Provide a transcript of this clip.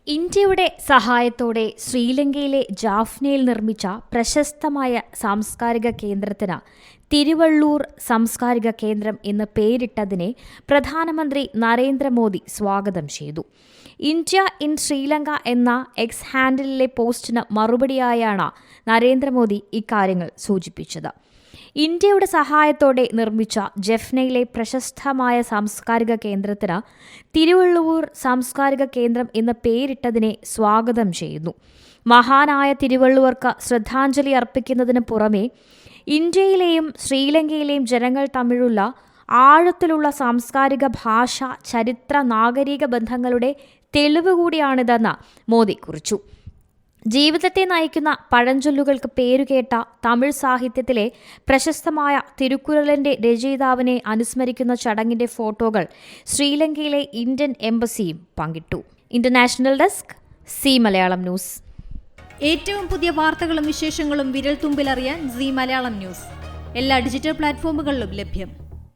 ഇന്ത്യയുടെ സഹായത്തോടെ ശ്രീലങ്കയിലെ ജാഫ്നയിൽ നിർമ്മിച്ച പ്രശസ്തമായ സാംസ്കാരിക കേന്ദ്രത്തിന് തിരുവള്ളൂർ സാംസ്കാരിക കേന്ദ്രം എന്ന് പേരിട്ടതിനെ പ്രധാനമന്ത്രി നരേന്ദ്രമോദി സ്വാഗതം ചെയ്തു. ഇന്ത്യ ഇൻ ശ്രീലങ്ക എന്ന എക്സ് ഹാൻഡിലിലെ പോസ്റ്റിന് മറുപടിയായാണ് നരേന്ദ്രമോദി ഇക്കാര്യങ്ങൾ സൂചിപ്പിച്ചത്. ഇന്ത്യയുടെ സഹായത്തോടെ നിർമ്മിച്ച ജഫ്നയിലെ പ്രശസ്തമായ സാംസ്കാരിക കേന്ദ്രത്തിന് തിരുവള്ളൂർ സാംസ്കാരിക കേന്ദ്രം എന്ന പേരിട്ടതിനെ സ്വാഗതം ചെയ്യുന്നു. മഹാനായ തിരുവള്ളുവർക്ക് ശ്രദ്ധാഞ്ജലി അർപ്പിക്കുന്നതിന് പുറമെ ഇന്ത്യയിലെയും ശ്രീലങ്കയിലെയും ജനങ്ങൾ തമ്മിലുള്ള ആഴത്തിലുള്ള സാംസ്കാരിക ഭാഷ, ചരിത്ര, നാഗരിക ബന്ധങ്ങളുടെ തെളിവ് കൂടിയാണിതെന്ന് മോദി കുറിച്ചു. ജീവിതത്തെ നയിക്കുന്ന പഴഞ്ചൊല്ലുകൾക്ക് പേരുകേട്ട തമിഴ് സാഹിത്യത്തിലെ പ്രശസ്തമായ തിരുക്കുറളിന്റെ രചയിതാവിനെ അനുസ്മരിക്കുന്ന ചടങ്ങിന്റെ ഫോട്ടോകൾ ശ്രീലങ്കയിലെ ഇന്ത്യൻ എംബസിയും പങ്കിട്ടു. International desk, C Malayalam news. ഏറ്റവും പുതിയ വാർത്തകളും വിശേഷങ്ങളും വിരൽ തുമ്പിലറിയാൻ സി മലയാളം ന്യൂസ് എല്ലാ ഡിജിറ്റൽ പ്ലാറ്റ്ഫോമുകളിലും ലഭ്യം.